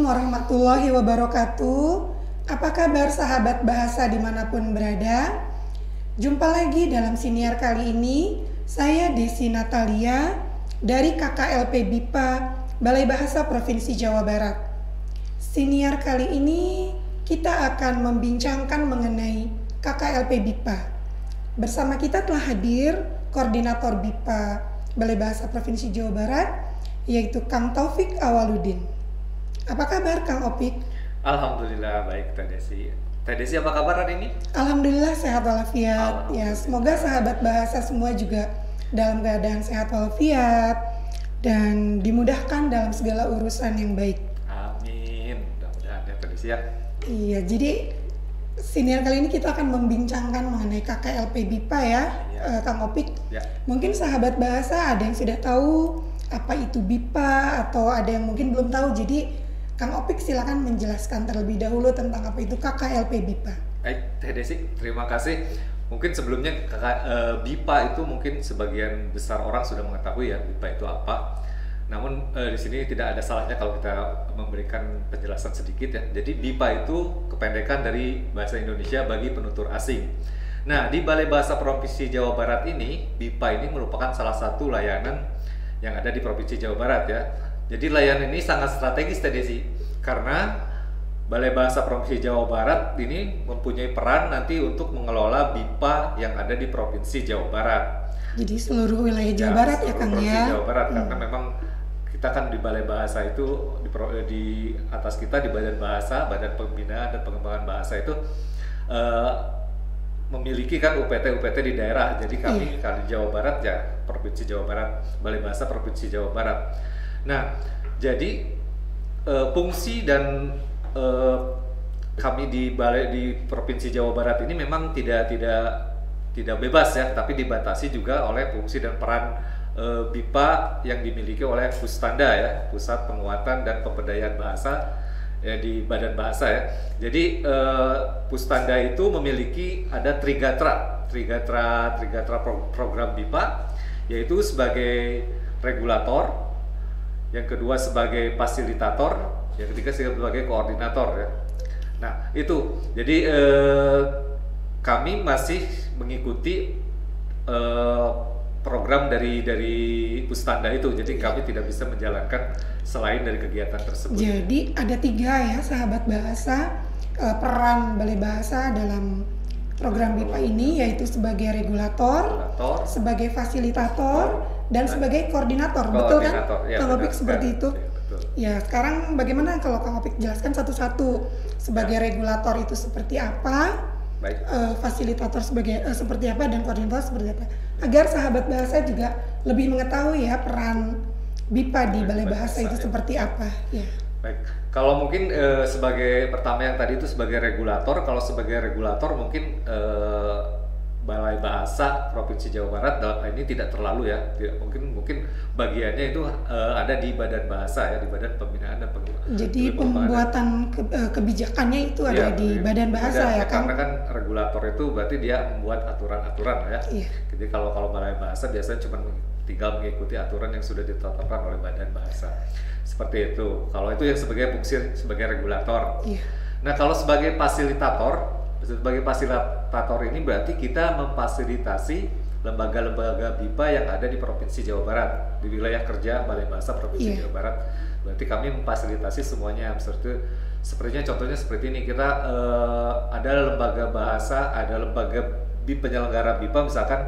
warahmatullahi wabarakatuh. Apa kabar sahabat bahasa dimanapun berada? Jumpa lagi dalam siniar kali ini. Saya Desi Natalia dari KKLP BIPA Balai Bahasa Provinsi Jawa Barat. Siniar kali ini kita akan membincangkan mengenai KKLP BIPA. Bersama kita telah hadir Koordinator BIPA Balai Bahasa Provinsi Jawa Barat, yaitu Kang Taufik Awaludin. Apa kabar Kang Opik? Alhamdulillah baik Teh Desi. Teh Desi apa kabar hari ini? Alhamdulillah sehat walafiat. Ya, semoga sahabat bahasa semua juga dalam keadaan sehat walafiat dan dimudahkan dalam segala urusan yang baik. Amin. Mudah-mudahan ya Teh Desi ya. Iya, jadi siniar kali ini kita akan membincangkan mengenai KKLP BIPA ya, Kang Opik. Ya. Mungkin sahabat bahasa ada yang sudah tahu apa itu BIPA atau ada yang mungkin belum tahu. Jadi Kang Opik silakan menjelaskan terlebih dahulu tentang apa itu KKLP BIPA. Baik Teh Desi, terima kasih. Mungkin sebelumnya BIPA itu mungkin sebagian besar orang sudah mengetahui ya BIPA itu apa. Namun di sini tidak ada salahnya kalau kita memberikan penjelasan sedikit ya. Jadi BIPA itu kependekan dari bahasa Indonesia bagi penutur asing. Nah, di Balai Bahasa Provinsi Jawa Barat ini, BIPA ini merupakan salah satu layanan yang ada di Provinsi Jawa Barat ya. Jadi layanan ini sangat strategis Teh Desi, karena Balai Bahasa Provinsi Jawa Barat ini mempunyai peran nanti untuk mengelola BIPA yang ada di Provinsi Jawa Barat. Jadi seluruh wilayah Jawa Barat ya Kang Provinsi ya. Jawa Barat karena memang kita kan di Balai Bahasa itu di atas kita di Badan Bahasa, Badan Pembinaan dan Pengembangan Bahasa itu memiliki kan UPT di daerah. Jadi kami di Jawa Barat ya Provinsi Jawa Barat, Balai Bahasa Provinsi Jawa Barat. Nah, jadi fungsi dan kami di Provinsi Jawa Barat ini memang tidak bebas ya, tapi dibatasi juga oleh fungsi dan peran BIPA yang dimiliki oleh Pustanda ya, Pusat Penguatan dan Pemberdayaan Bahasa ya, di Badan Bahasa ya. Jadi Pustanda itu memiliki ada Trigatra program BIPA, yaitu sebagai regulator, yang kedua sebagai fasilitator, yang ketiga sebagai koordinator ya. Nah itu, jadi kami masih mengikuti program dari Pustanda itu, jadi kami tidak bisa menjalankan selain dari kegiatan tersebut. Jadi ada 3 ya sahabat bahasa peran Balai Bahasa dalam program BIPA ini, yaitu sebagai regulator, sebagai fasilitator, dan sebagai koordinator, betul kan? Ya, Kang Opik seperti itu. Ya, betul. Ya, sekarang bagaimana kalau Kang Opik jelaskan satu-satu sebagai regulator itu seperti apa, baik. Fasilitator seperti apa, dan koordinator seperti apa, agar sahabat bahasa juga lebih mengetahui ya peran BIPA di Balai Bahasa itu seperti apa. Ya. Baik, kalau mungkin sebagai pertama yang tadi itu sebagai regulator, kalau sebagai regulator mungkin Balai Bahasa Provinsi Jawa Barat dalam hal ini tidak terlalu ya, mungkin bagiannya itu ada di Badan Bahasa ya, di Badan Pembinaan dan Pengembangan. Jadi pembuatan kebijakannya itu ada di Badan Bahasa ya kan? Karena kan regulator itu berarti dia membuat aturan-aturan ya. Iya. Jadi kalau Balai Bahasa biasanya cuma tinggal mengikuti aturan yang sudah ditetapkan oleh Badan Bahasa. Seperti itu. Kalau itu yang sebagai fungsi sebagai regulator. Iya. Nah, kalau sebagai fasilitator ini berarti kita memfasilitasi lembaga-lembaga BIPA yang ada di Provinsi Jawa Barat, di wilayah kerja Balai Bahasa Provinsi Jawa Barat. Berarti kami memfasilitasi semuanya. Sepertinya contohnya seperti ini, kita ada lembaga bahasa, ada lembaga penyelenggara BIPA misalkan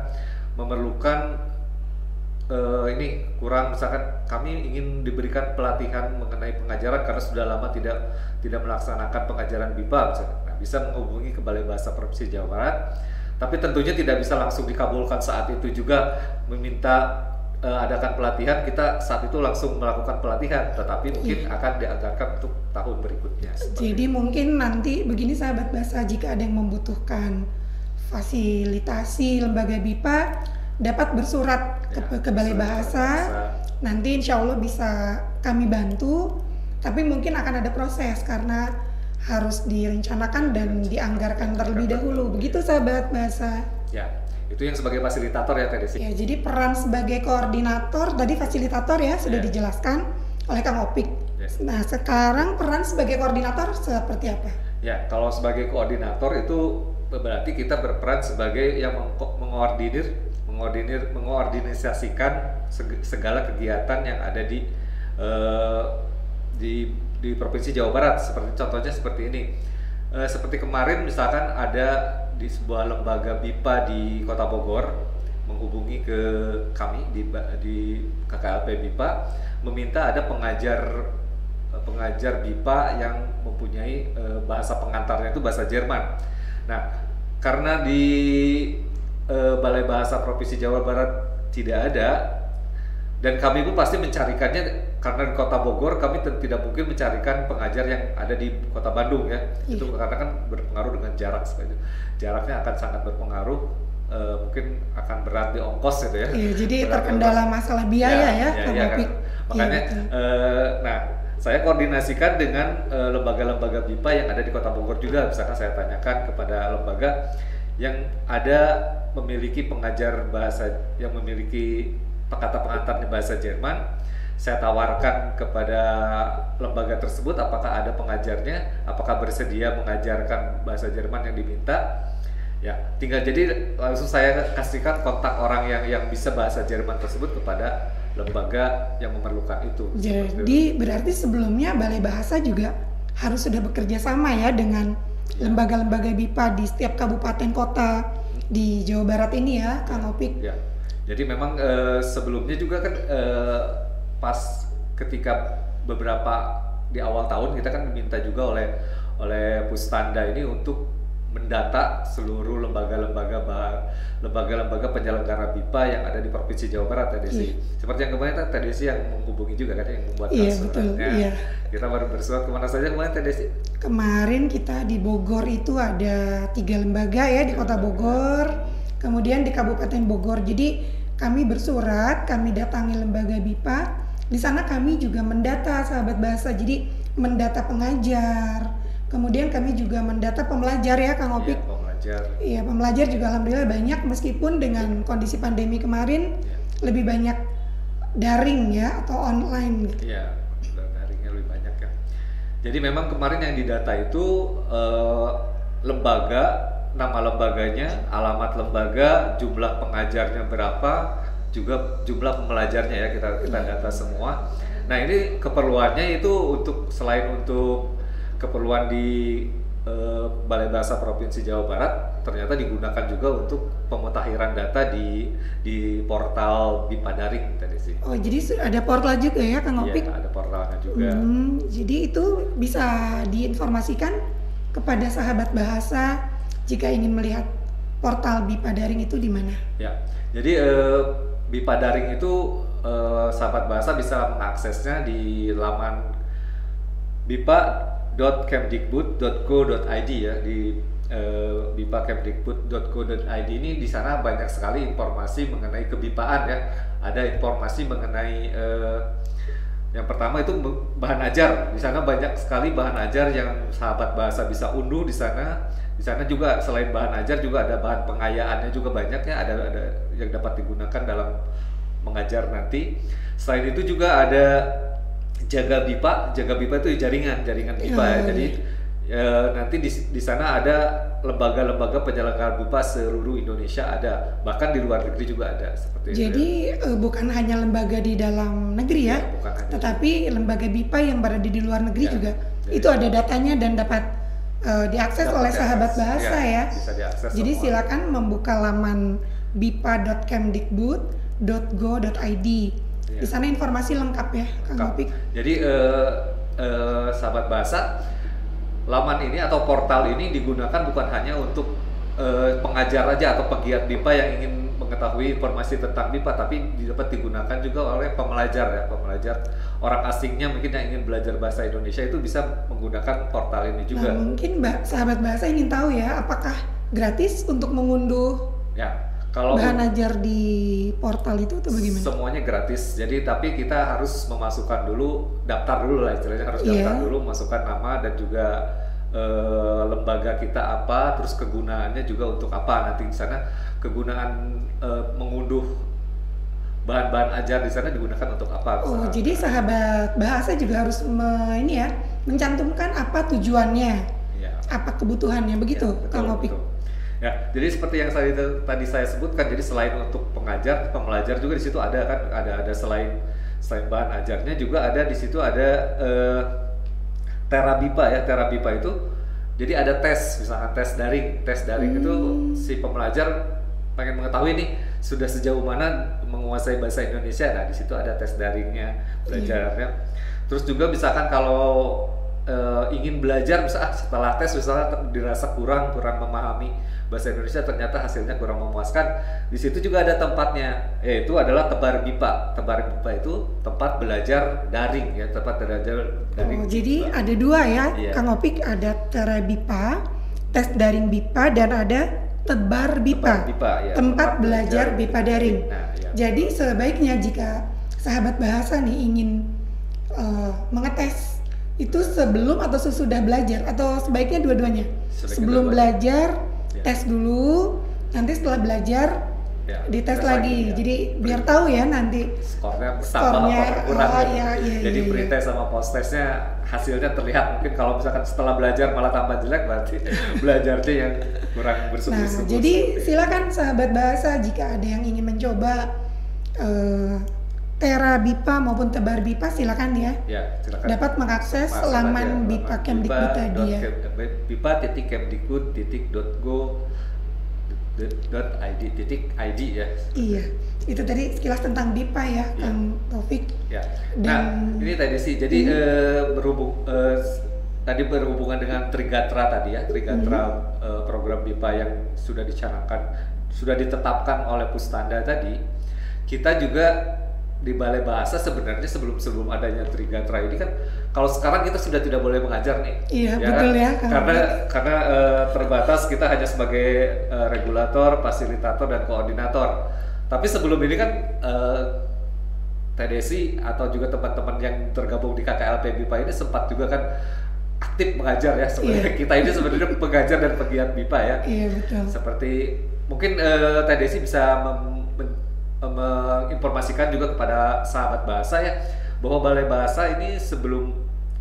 memerlukan ini kurang, misalkan kami ingin diberikan pelatihan mengenai pengajaran karena sudah lama tidak melaksanakan pengajaran BIPA misalkan. Nah, bisa menghubungi ke Balai Bahasa Provinsi Jawa Barat, tapi tentunya tidak bisa langsung dikabulkan saat itu juga meminta adakan pelatihan, kita saat itu langsung melakukan pelatihan, tetapi mungkin akan dianggarkan untuk tahun berikutnya. Jadi mungkin nanti begini sahabat bahasa, jika ada yang membutuhkan fasilitasi lembaga BIPA dapat bersurat ke Balai Bahasa. Nanti insya Allah bisa kami bantu, tapi mungkin akan ada proses karena harus direncanakan dan dianggarkan terlebih dahulu. Begitu sahabat bahasa. Ya, itu yang sebagai fasilitator ya Teh Desi. Ya, jadi peran sebagai koordinator tadi fasilitator ya sudah dijelaskan oleh Kang Opik. Yes. Nah, sekarang peran sebagai koordinator seperti apa? Ya, kalau sebagai koordinator itu berarti kita berperan sebagai yang mengorganisasikan segala kegiatan yang ada eh, di Provinsi Jawa Barat. Seperti contohnya seperti ini. Seperti kemarin misalkan ada di sebuah lembaga BIPA di Kota Bogor menghubungi ke kami di KKLP BIPA meminta ada pengajar BIPA yang mempunyai bahasa pengantarnya itu bahasa Jerman. Nah, karena di Balai Bahasa Provinsi Jawa Barat tidak ada, dan kami pun pasti mencarikannya karena di Kota Bogor kami tidak mungkin mencarikan pengajar yang ada di Kota Bandung ya. Itu karena kan berpengaruh dengan jarak, jaraknya akan sangat berpengaruh, mungkin akan berat di ongkos gitu ya. Iya, jadi terkendala masalah biaya ya, kan? Makanya nah, saya koordinasikan dengan lembaga-lembaga BIPA yang ada di Kota Bogor juga. Misalkan saya tanyakan kepada lembaga yang ada memiliki pengajar bahasa yang memiliki kata pengantarnya bahasa Jerman, saya tawarkan kepada lembaga tersebut apakah ada pengajarnya, apakah bersedia mengajarkan bahasa Jerman yang diminta. Ya, tinggal jadi langsung saya kasihkan kontak orang yang bisa bahasa Jerman tersebut kepada lembaga yang memerlukan itu. Jadi berarti sebelumnya Balai Bahasa juga harus sudah bekerja sama ya dengan lembaga-lembaga BIPA di setiap kabupaten kota di Jawa Barat ini ya, Kang Opik. Ya. Jadi memang sebelumnya juga kan pas ketika beberapa di awal tahun kita kan diminta juga oleh Pustanda ini untuk mendata seluruh lembaga-lembaga penyelenggara BIPA yang ada di Provinsi Jawa Barat tadi sih. Seperti yang kemarin tadi sih yang menghubungi juga kan yang membuat suratnya. Iya. Kita baru bersurat kemana saja kemarin tadi sih? Kemarin kita di Bogor itu ada 3 lembaga ya di Kota Bogor, kemudian di Kabupaten Bogor. Jadi kami bersurat, kami datangi lembaga BIPA. Di sana kami juga mendata sahabat bahasa, jadi mendata pengajar. Kemudian kami juga mendata pembelajar ya Kang Opik. Iya, pembelajar. Iya, pembelajar juga alhamdulillah banyak meskipun dengan kondisi pandemi kemarin lebih banyak daring ya atau online gitu. Iya, daringnya lebih banyak ya. Jadi memang kemarin yang didata itu lembaga, nama lembaganya, alamat lembaga, jumlah pengajarnya berapa, juga jumlah pembelajarnya ya kita data semua. Nah, ini keperluannya itu selain untuk keperluan di Balai Bahasa Provinsi Jawa Barat, ternyata digunakan juga untuk pemutahiran data di portal BIPA Daring tadi sih. Oh, jadi ada portal juga ya Kang Opik? Iya, ada portalnya juga. Jadi itu bisa diinformasikan kepada sahabat bahasa jika ingin melihat portal BIPA Daring itu di mana? Ya, jadi BIPA Daring itu sahabat bahasa bisa mengaksesnya di laman bipa.kemdikbud.go.id ya, di bipa.kemdikbud.go.id ini. Di sana banyak sekali informasi mengenai kebipaan ya. Ada informasi mengenai yang pertama itu bahan ajar. Di sana banyak sekali bahan ajar yang sahabat bahasa bisa unduh di sana. Di sana juga selain bahan ajar juga ada bahan pengayaannya juga banyak ya, ada yang dapat digunakan dalam mengajar nanti. Selain itu juga ada Jaga BIPA itu jaringan BIPA ya. Jadi nanti di sana ada lembaga-lembaga penyelenggaraan BIPA seluruh Indonesia ada, bahkan di luar negeri juga ada seperti itu. Jadi bukan hanya lembaga di dalam negeri ya, tetapi lembaga BIPA yang berada di luar negeri juga. Itu ada datanya dan dapat diakses oleh sahabat bahasa ya. Bisa diakses. Jadi silakan membuka laman bipa.kemdikbud.go.id. Di sana informasi lengkap ya, Kang Opik. Jadi sahabat bahasa, laman ini atau portal ini digunakan bukan hanya untuk pengajar aja atau pegiat BIPA yang ingin mengetahui informasi tentang BIPA, tapi dapat digunakan juga oleh pembelajar ya, pembelajar orang asingnya mungkin yang ingin belajar bahasa Indonesia itu bisa menggunakan portal ini juga. Nah, mungkin sahabat bahasa ingin tahu ya, apakah gratis untuk mengunduh kalau bahan ajar di portal itu atau bagaimana? Semuanya gratis. Jadi tapi kita harus memasukkan dulu, daftar dulu lah istilahnya, harus daftar dulu, masukkan nama dan juga lembaga kita apa, terus kegunaannya juga untuk apa. Nanti di sana kegunaan mengunduh bahan-bahan ajar di sana digunakan untuk apa. Oh, jadi sahabat bahasa juga harus ini ya, mencantumkan apa tujuannya, Ya. apa kebutuhannya, begitu, Ya, betul, Kang Opik? betul. Ya, jadi seperti yang tadi saya sebutkan, jadi selain untuk pengajar, pembelajar juga di situ ada kan, ada selain bahan ajarnya juga ada di situ ada terabipa ya, terabipa itu jadi ada tes, misalnya tes daring itu si pembelajar pengen mengetahui nih sudah sejauh mana menguasai bahasa Indonesia. Nah di situ ada tes daringnya, belajarnya. Terus juga misalkan kalau ingin belajar misalnya setelah tes misalnya dirasa kurang memahami bahasa Indonesia, ternyata hasilnya kurang memuaskan, di situ juga ada tempatnya, yaitu adalah Tebar Bipa. Tebar Bipa itu tempat belajar daring ya, tempat belajar daring. Oh, jadi ada dua ya, Iya. Kang Opik, ada Terabipa, tes daring BIPA, dan ada Tebar BIPA, Tebar BIPA, ya, tempat belajar BIPA daring. Nah, ya. Jadi sebaiknya jika sahabat bahasa nih ingin mengetes, itu sebelum atau sesudah belajar, atau sebaiknya dua-duanya? Sebelum belajar, ya. tes dulu, nanti setelah belajar Ya, dites tes lagi. ya. Jadi biar tahu ya nanti skornya bertambah skornya, apa berkurang. oh, gitu. iya, iya, Jadi iya, pretest sama post testnya hasilnya terlihat. Mungkin kalau misalkan setelah belajar malah tambah jelek, berarti belajarnya yang kurang Nah, bersungguh-sungguh. jadi silakan sahabat bahasa jika ada yang ingin mencoba Terabipa maupun Tebar BIPA, silakan ya. Ya, silakan. Dapat mengakses Masuk laman aja, BIPA laman Kemdikbud tadi ya. bipa.kemdikbud.go.id ya. Iya, itu tadi sekilas tentang BIPA ya, Kang Taufik. Ya. Dan- Nah, ini tadi sih. Jadi tadi berhubungan dengan Trigatra tadi ya, Trigatra program BIPA yang sudah dicanangkan, sudah ditetapkan oleh Pustanda tadi. Kita juga di Balai Bahasa sebenarnya sebelum adanya Trigatra ini kan, kalau sekarang kita sudah tidak boleh mengajar nih. Iya, betul kan? ya, Kang. Karena terbatas, kita hanya sebagai regulator, fasilitator dan koordinator. Tapi sebelum ini kan TDSI atau juga teman-teman yang tergabung di KKLP BIPA ini sempat juga kan aktif mengajar ya sebenarnya. Kita ini sebenarnya pengajar dan pegiat BIPA ya. Iya, betul. Seperti mungkin TDSI bisa menginformasikan juga kepada sahabat bahasa ya, bahwa Balai Bahasa ini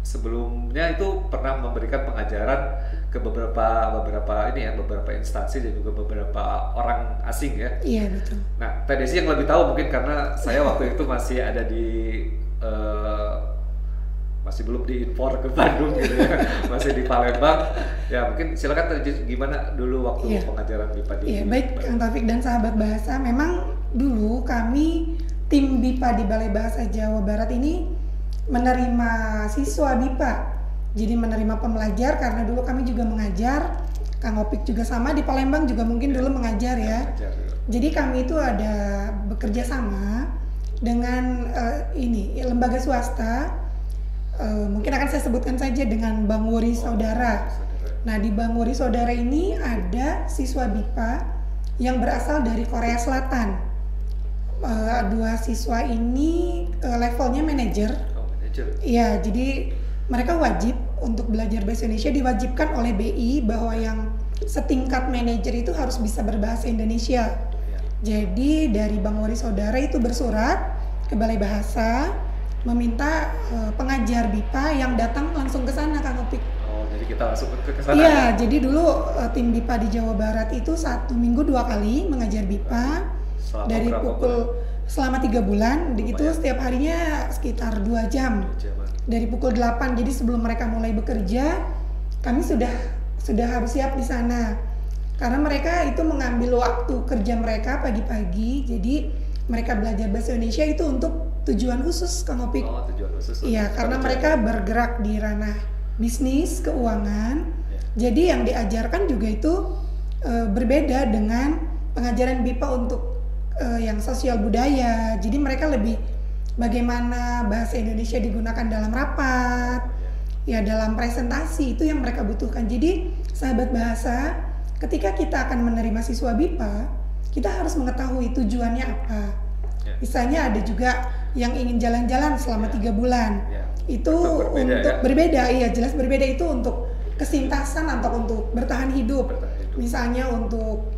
sebelumnya itu pernah memberikan pengajaran ke beberapa instansi dan juga beberapa orang asing ya. Iya, betul. Nah, TDSI yang lebih tahu mungkin karena saya waktu itu masih ada di masih belum diimpor ke Bandung gitu ya, masih di Palembang. Ya mungkin silakan gimana dulu waktu pengajaran BIPA di. Iya, baik Kang Taufik dan sahabat bahasa, memang dulu kami tim BIPA di Balai Bahasa Jawa Barat ini menerima siswa BIPA. Jadi menerima pembelajar karena dulu kami juga mengajar. Kang Opik juga sama di Palembang juga mungkin dulu mengajar ya. Jadi kami itu ada bekerja sama dengan lembaga swasta. Mungkin akan saya sebutkan saja dengan Bang Wuri Saudara. Nah, di Bang Wuri Saudara ini ada siswa BIPA yang berasal dari Korea Selatan. Dua siswa ini levelnya manajer. Oh, manajer. Iya, jadi mereka wajib untuk belajar bahasa Indonesia, diwajibkan oleh BI bahwa yang setingkat manajer itu harus bisa berbahasa Indonesia. Jadi dari Bang Wuri Saudara itu bersurat ke Balai Bahasa meminta pengajar BIPA yang datang langsung ke sana, Kang Opik. Oh, jadi kita langsung ke sana. Iya, jadi dulu tim BIPA di Jawa Barat itu 1 minggu 2 kali mengajar BIPA selama 3 bulan. Itu setiap harinya sekitar 2 jam. Dari pukul 8. Jadi sebelum mereka mulai bekerja, kami sudah harus siap di sana. Karena mereka itu mengambil waktu kerja mereka pagi-pagi. Jadi mereka belajar bahasa Indonesia itu untuk tujuan khusus, Kang Opik. Oh, tujuan khusus. Iya, karena mereka bergerak di ranah bisnis, keuangan. Jadi yang diajarkan juga itu berbeda dengan pengajaran BIPA untuk yang sosial budaya. Jadi mereka lebih bagaimana bahasa Indonesia digunakan dalam rapat, ya dalam presentasi, itu yang mereka butuhkan. Jadi sahabat bahasa, ketika kita akan menerima siswa BIPA, kita harus mengetahui tujuannya apa. Misalnya ada juga yang ingin jalan-jalan selama 3 bulan. Itu untuk berbeda, iya jelas berbeda, itu untuk kesintasan atau untuk bertahan hidup. Misalnya untuk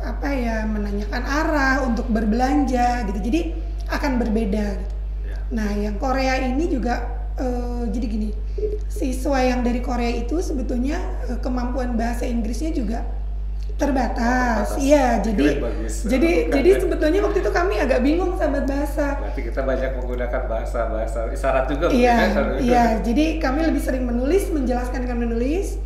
menanyakan arah, untuk berbelanja gitu. Jadi akan berbeda gitu. Ya. Nah, yang Korea ini juga jadi gini, siswa yang dari Korea itu sebetulnya kemampuan bahasa Inggrisnya juga terbatas. Iya, jadi sebetulnya waktu itu kami agak bingung sahabat bahasa. Berarti kita banyak menggunakan bahasa isyarat juga. Iya, jadi kami lebih sering menulis, menjelaskan dengan menulis,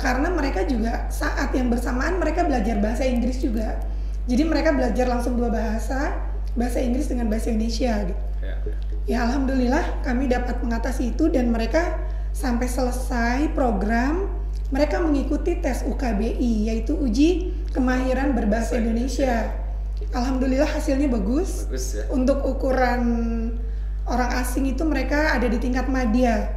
karena mereka juga saat yang bersamaan mereka belajar bahasa Inggris juga. Jadi mereka belajar langsung dua bahasa Inggris dengan bahasa Indonesia gitu. Ya alhamdulillah kami dapat mengatasi itu dan mereka sampai selesai program mereka mengikuti tes UKBI yaitu uji kemahiran berbahasa Indonesia. Alhamdulillah hasilnya bagus ya. Untuk ukuran orang asing itu mereka ada di tingkat madya.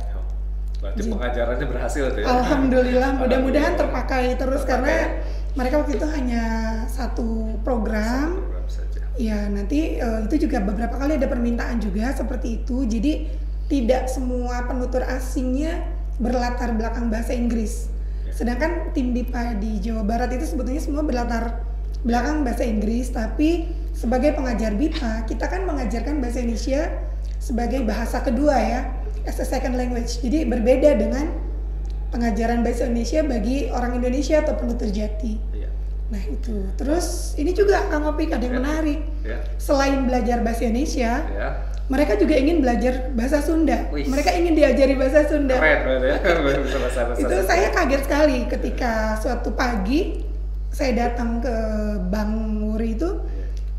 Berarti pengajarannya berhasil tuh ya. Alhamdulillah, mudah-mudahan terpakai terus karena mereka waktu itu hanya satu program saja. Ya nanti itu juga beberapa kali ada permintaan juga seperti itu. Jadi tidak semua penutur asingnya berlatar belakang bahasa Inggris. Sedangkan tim BIPA di Jawa Barat itu sebetulnya semua berlatar belakang bahasa Inggris. Tapi sebagai pengajar BIPA kita kan mengajarkan bahasa Indonesia sebagai bahasa kedua ya, as a second language. Jadi berbeda dengan pengajaran bahasa Indonesia bagi orang Indonesia atau penutur jati. Nah itu, terus ini juga Kang Opik ada yang menarik. Selain belajar bahasa Indonesia, mereka juga ingin belajar bahasa Sunda. Mereka ingin diajari bahasa Sunda. Keren ya. Itu saya kaget sekali ketika suatu pagi saya datang ke Bang Wuri itu,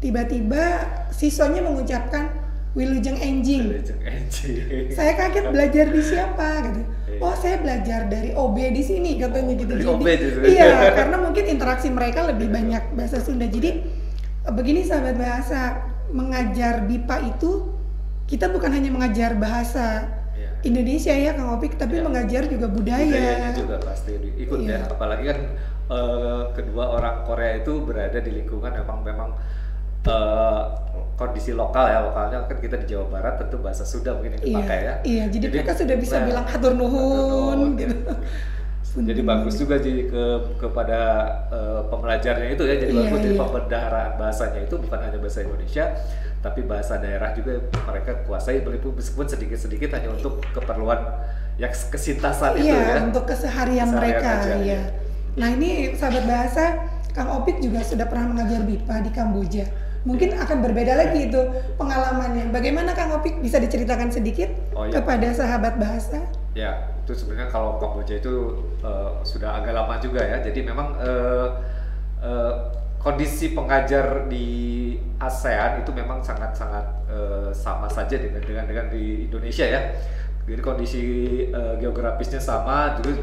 tiba-tiba siswanya mengucapkan Wilujeng Enjing. Saya kaget belajar di siapa gitu. Oh saya belajar dari OB di sini katanya gitu. Iya karena mungkin interaksi mereka lebih banyak bahasa Sunda. Jadi begini sahabat bahasa, mengajar BIPA itu kita bukan hanya mengajar bahasa Indonesia ya Kang Opik, tapi mengajar juga budayanya juga pasti ikut ya. Apalagi kan kedua orang Korea itu berada di lingkungan memang kondisi lokalnya kan kita di Jawa Barat tentu bahasa Sunda mungkin yang dipakai ya. Iya, jadi mereka sudah bisa bilang hatur nuhun gitu. Jadi bagus juga jadi kepada pembelajarnya itu ya, jadi bagus jadi pembendaharaan bahasanya itu bukan hanya bahasa Indonesia tapi bahasa daerah juga mereka kuasai meskipun sedikit-sedikit hanya untuk keperluan yang kesintasan itu ya. Untuk keseharian mereka ya. Nah, ini sahabat bahasa, Kang Opik juga sudah pernah mengajar BIPA di Kamboja. Mungkin akan berbeda lagi itu pengalamannya. Bagaimana Kang Opik bisa diceritakan sedikit kepada sahabat bahasa? Ya, itu sebenarnya kalau Kamboja itu sudah agak lama juga ya. Jadi memang kondisi pengajar di ASEAN itu memang sangat-sangat sama saja dengan di Indonesia ya. Jadi kondisi geografisnya sama, juga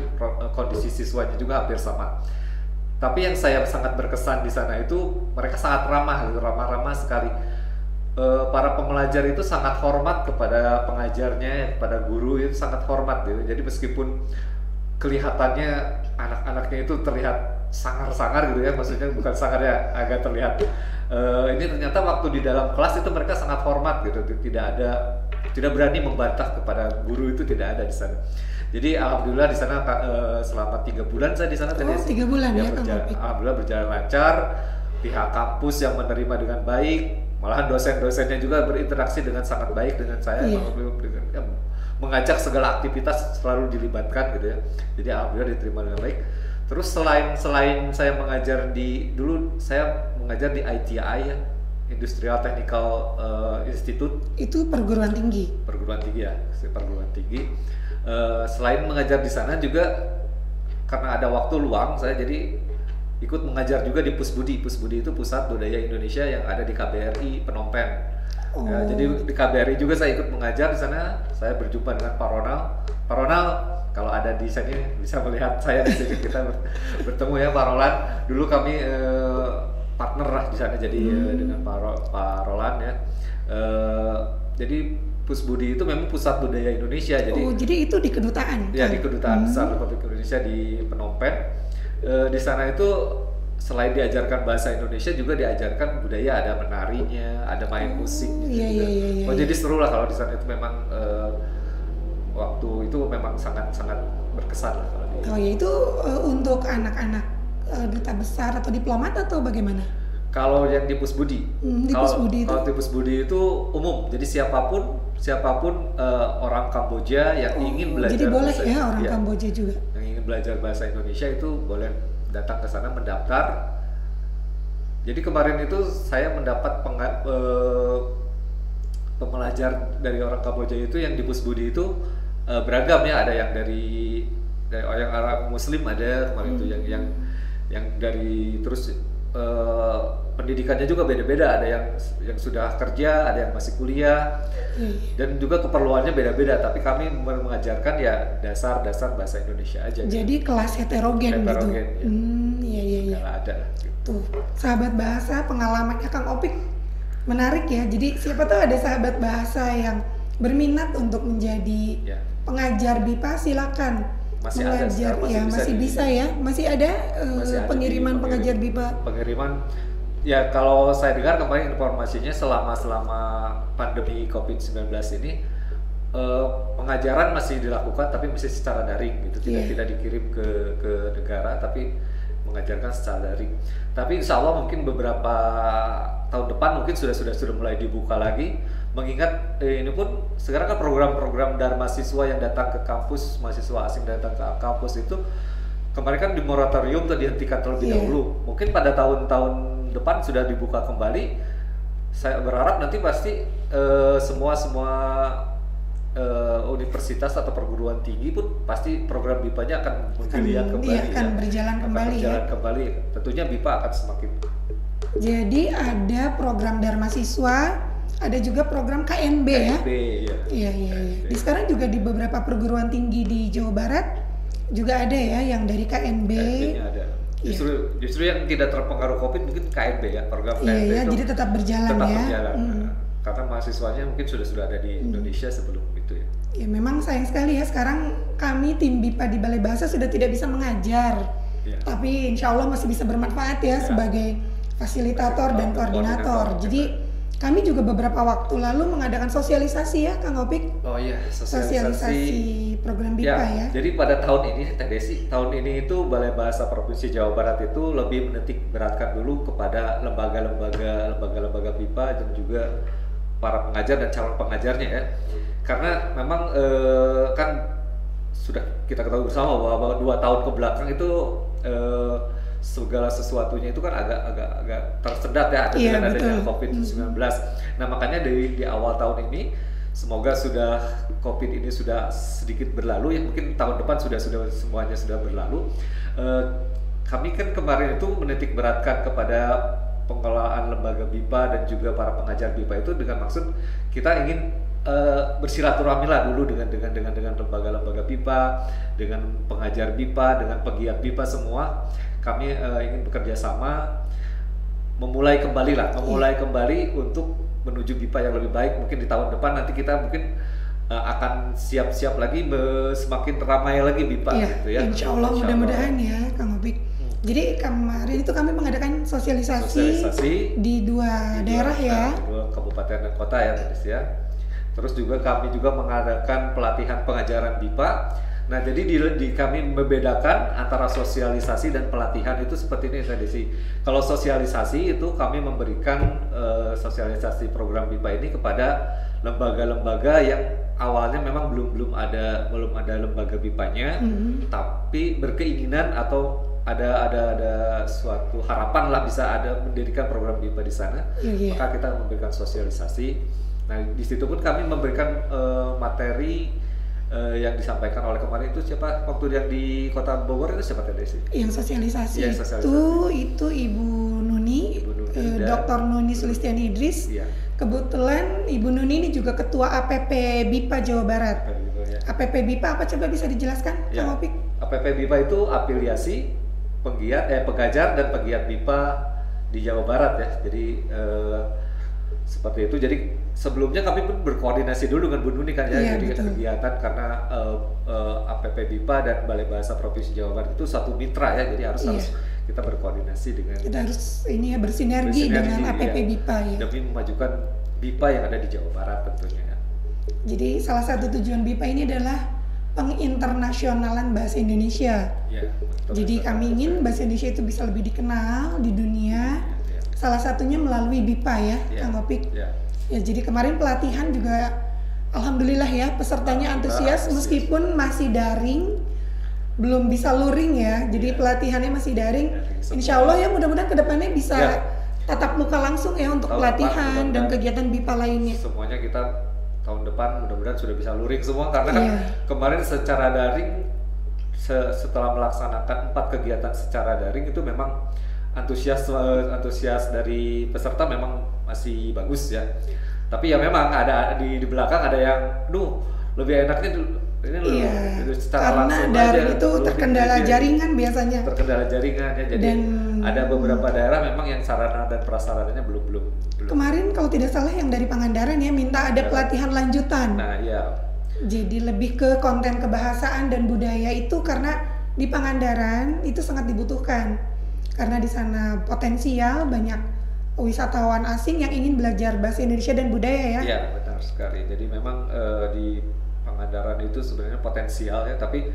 kondisi siswanya juga hampir sama. Tapi yang saya sangat berkesan di sana itu mereka sangat ramah sekali. Para pembelajar itu sangat hormat kepada pengajarnya, kepada guru itu sangat hormat gitu. Jadi meskipun kelihatannya anak-anaknya itu terlihat sangar-sangar gitu ya, maksudnya bukan sangar ya, agak terlihat. Ini ternyata waktu di dalam kelas itu mereka sangat hormat gitu, tidak berani membantah kepada guru, itu tidak ada di sana. Jadi alhamdulillah di sana selama 3 bulan saya di sana tadi. 3 bulan ya, alhamdulillah berjalan lancar. Pihak kampus yang menerima dengan baik, malahan dosen-dosennya juga berinteraksi dengan sangat baik dengan saya, mengajak segala aktivitas selalu dilibatkan gitu ya. Jadi alhamdulillah diterima dengan baik. Terus selain saya mengajar dulu saya mengajar di ITI ya, Industrial Technical Institute. Itu perguruan tinggi. Perguruan tinggi ya, perguruan tinggi. Selain mengajar di sana juga karena ada waktu luang saya jadi ikut mengajar juga di Pusbudi. Pusbudi itu Pusat Budaya Indonesia yang ada di KBRI Phnom Penh. Ya, jadi di KBRI juga saya ikut mengajar di sana. Saya berjumpa dengan Pak Ronald. Pak Ronald kalau ada di sini bisa melihat saya di sini, kita bertemu ya Pak Roland. Dulu kami partner lah di sana jadi dengan Pak Roland ya. Jadi Pusbudi itu memang Pusat Budaya Indonesia. Jadi itu di kedutaan? Ya, di Kedutaan Besar Republik Indonesia di Phnom Penh. Di sana itu selain diajarkan bahasa Indonesia juga diajarkan budaya, ada menarinya, ada main musik. Iya. Jadi seru lah kalau di sana itu memang waktu itu memang sangat berkesan lah kalau itu untuk anak-anak duta besar atau diplomat atau bagaimana? Kalau yang di Pusbudi, Di Pusbudi itu? kalau di Pusbudi itu umum, jadi siapapun orang Kamboja yang ingin belajar jadi boleh bahasa, ya orang Kamboja juga? yang ingin belajar bahasa Indonesia itu boleh datang ke sana mendaftar. Jadi kemarin itu saya mendapat pembelajar dari orang Kamboja itu yang di Pusbudi itu beragam ya, ada yang dari orang Muslim ada kemarin itu yang dari terus pendidikannya juga beda-beda, ada yang sudah kerja, ada yang masih kuliah, dan juga keperluannya beda-beda. Tapi kami mengajarkan ya dasar-dasar bahasa Indonesia aja. Jadi kelas heterogen gitu. Ya. Iya. Ada. Tuh, sahabat bahasa, pengalamannya Kang Opik menarik ya. Jadi siapa tahu ada sahabat bahasa yang berminat untuk menjadi pengajar BIPA, silakan. Masih mengajar ada, ya, masih bisa ya, masih ada pengiriman pengajar BIPA. Pengiriman ya, kalau saya dengar kemarin informasinya selama pandemi COVID-19 ini pengajaran masih dilakukan tapi masih secara daring gitu, tidak dikirim ke negara tapi mengajarkan secara daring. Tapi insya Allah mungkin beberapa tahun depan mungkin sudah mulai dibuka lagi. Mengingat ini pun sekarang kan program-program Dharma Siswa yang datang ke kampus, mahasiswa asing datang ke kampus itu kemarin kan di moratorium atau dihentikan terlebih dahulu. Mungkin pada tahun-tahun depan sudah dibuka kembali. Saya berharap nanti pasti semua universitas atau perguruan tinggi pun pasti program BIPA-nya akan menggeliat kembali, akan berjalan kembali. Tentunya BIPA akan semakin. Jadi ada program Dharma Siswa, ada juga program KNB ya. Iya. Di sekarang juga di beberapa perguruan tinggi di Jawa Barat juga ada ya yang dari KNB. Ada. Justru yang tidak terpengaruh COVID mungkin KNB ya, program KNB itu. Iya, jadi tetap berjalan ya. Karena mahasiswanya mungkin sudah ada di Indonesia sebelum itu ya. Ya memang sayang sekali ya, sekarang kami tim BIPA di Balai Bahasa sudah tidak bisa mengajar. Tapi insya Allah masih bisa bermanfaat ya sebagai fasilitator dan koordinator. Jadi kami juga beberapa waktu lalu mengadakan sosialisasi ya Kang Opik. Oh iya, sosialisasi program BIPA ya. Jadi pada tahun ini Teh Desi, tahun ini itu Balai Bahasa Provinsi Jawa Barat itu lebih menitik beratkan dulu kepada lembaga-lembaga BIPA dan juga para pengajar dan calon pengajarnya ya. Karena memang kan sudah kita ketahui bersama bahwa 2 tahun ke belakang itu segala sesuatunya itu kan agak tersendat ya dengan adanya COVID-19. Nah makanya di awal tahun ini semoga COVID ini sudah sedikit berlalu ya, mungkin tahun depan sudah semuanya sudah berlalu. Kami kan kemarin itu menitik beratkan kepada pengelolaan lembaga BIPA dan juga para pengajar BIPA itu dengan maksud kita ingin bersilaturahmi lah dulu dengan lembaga-lembaga BIPA, dengan pengajar BIPA, dengan pegiat BIPA semua. Kami ingin bekerja sama, memulai kembali untuk menuju BIPA yang lebih baik. Mungkin di tahun depan nanti kita mungkin akan siap-siap lagi, semakin ramai lagi BIPA gitu ya. Insya Allah mudah-mudahan ya Kang Opik. Jadi kemarin itu kami mengadakan sosialisasi di 2 daerah ya. 2 kabupaten dan kota ya ya. Terus juga kami juga mengadakan pelatihan pengajaran BIPA. Nah, jadi kami membedakan antara sosialisasi dan pelatihan itu seperti ini tadi sih. Kalau sosialisasi itu kami memberikan sosialisasi program BIPA ini kepada lembaga-lembaga yang awalnya memang belum ada lembaga BIPA-nya, tapi berkeinginan atau ada suatu harapan lah bisa ada mendirikan program BIPA di sana. Maka kita memberikan sosialisasi. Nah, di situ pun kami memberikan materi yang disampaikan oleh kemarin itu siapa waktu yang di Kota Bogor itu siapa tadi sih? Yang sosialisasi itu Ibu Nuni, Dr. Nuni Sulistiani Idris. Kebetulan Ibu Nuni ini juga Ketua APP BIPA Jawa Barat. APP BIPA apa coba bisa dijelaskan Kang Opik? APP BIPA itu afiliasi pengajar dan pegiat BIPA di Jawa Barat ya. Jadi seperti itu. Jadi sebelumnya kami pun berkoordinasi dulu dengan Bu Nuni kan ya, jadi kegiatan karena APP BIPA dan Balai Bahasa Provinsi Jawa Barat itu satu mitra ya, jadi harus kita berkoordinasi dengan kita harus bersinergi dengan APP BIPA ya, demi memajukan BIPA yang ada di Jawa Barat tentunya ya. Jadi salah satu tujuan BIPA ini adalah penginternasionalan bahasa Indonesia. Jadi kami ingin bahasa Indonesia itu bisa lebih dikenal di dunia. salah satunya melalui BIPA ya, Kang Opik. Ya, jadi kemarin pelatihan juga alhamdulillah ya pesertanya antusias meskipun masih daring, belum bisa luring ya. Jadi pelatihannya masih daring. Insya Allah ya mudah-mudahan kedepannya bisa tatap muka langsung ya untuk pelatihan dan kegiatan BIPA lainnya. Semuanya kita tahun depan mudah-mudahan sudah bisa luring semua karena kan kemarin secara daring setelah melaksanakan 4 kegiatan secara daring itu memang antusias dari peserta memang masih bagus ya. Tapi ya memang ada di belakang ada yang, lebih enaknya ini secara langsung karena daring itu terkendala jaringan biasanya. Terkendala jaringan ya, jadi ada beberapa daerah memang yang sarana dan prasarananya belum. Kemarin kalau tidak salah yang dari Pangandaran ya minta ada pelatihan lanjutan. Nah iya. Jadi lebih ke konten kebahasaan dan budaya itu karena di Pangandaran itu sangat dibutuhkan. Karena di sana potensial banyak wisatawan asing yang ingin belajar bahasa Indonesia dan budaya ya. Iya benar sekali. Jadi memang di Pangandaran itu sebenarnya potensial ya, tapi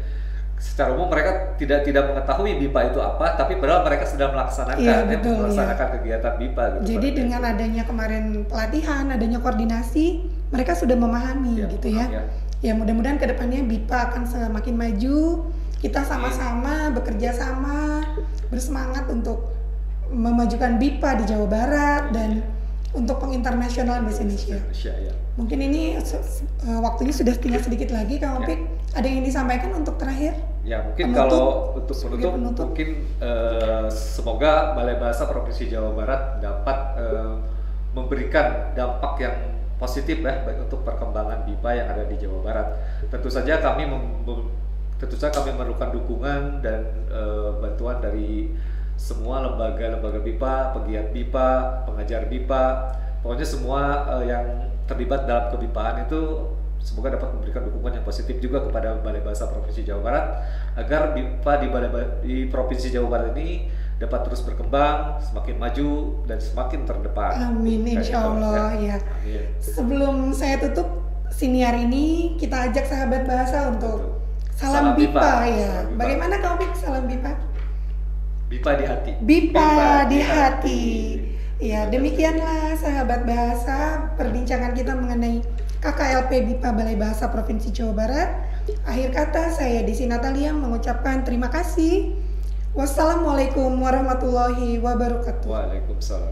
secara umum mereka tidak mengetahui BIPA itu apa, tapi padahal mereka sudah melaksanakan kegiatan BIPA gitu. Jadi dengan adanya kemarin pelatihan, adanya koordinasi, mereka sudah memahami gitu ya. Ya mudah-mudahan kedepannya BIPA akan semakin maju, kita sama-sama bekerja sama, bersemangat untuk memajukan BIPA di Jawa Barat dan untuk penginternasional bahasa Indonesia. Mungkin ini waktunya sudah tinggal sedikit lagi, Kang Opik. Ada yang disampaikan untuk terakhir? Ya mungkin kalau untuk penutup mungkin semoga Balai Bahasa Provinsi Jawa Barat dapat memberikan dampak yang positif ya baik untuk perkembangan BIPA yang ada di Jawa Barat. Tentu saja kami memerlukan dukungan dan bantuan dari semua lembaga-lembaga BIPA, pegiat BIPA, pengajar BIPA, pokoknya semua yang terlibat dalam kebipaan itu semoga dapat memberikan dukungan yang positif juga kepada Balai Bahasa Provinsi Jawa Barat agar BIPA di Provinsi Jawa Barat ini dapat terus berkembang, semakin maju dan semakin terdepan. Amin, insya Allah ya. Amin. Sebelum saya tutup siniar ini, kita ajak sahabat bahasa untuk salam BIPA ya. Bagaimana Kang Opik salam BIPA? BIPA di hati. BIPA di hati. Ya, demikianlah sahabat bahasa perbincangan kita mengenai KKLP BIPA Balai Bahasa Provinsi Jawa Barat. Akhir kata saya Desi Natalia mengucapkan terima kasih. Wassalamualaikum warahmatullahi wabarakatuh. Waalaikumsalam.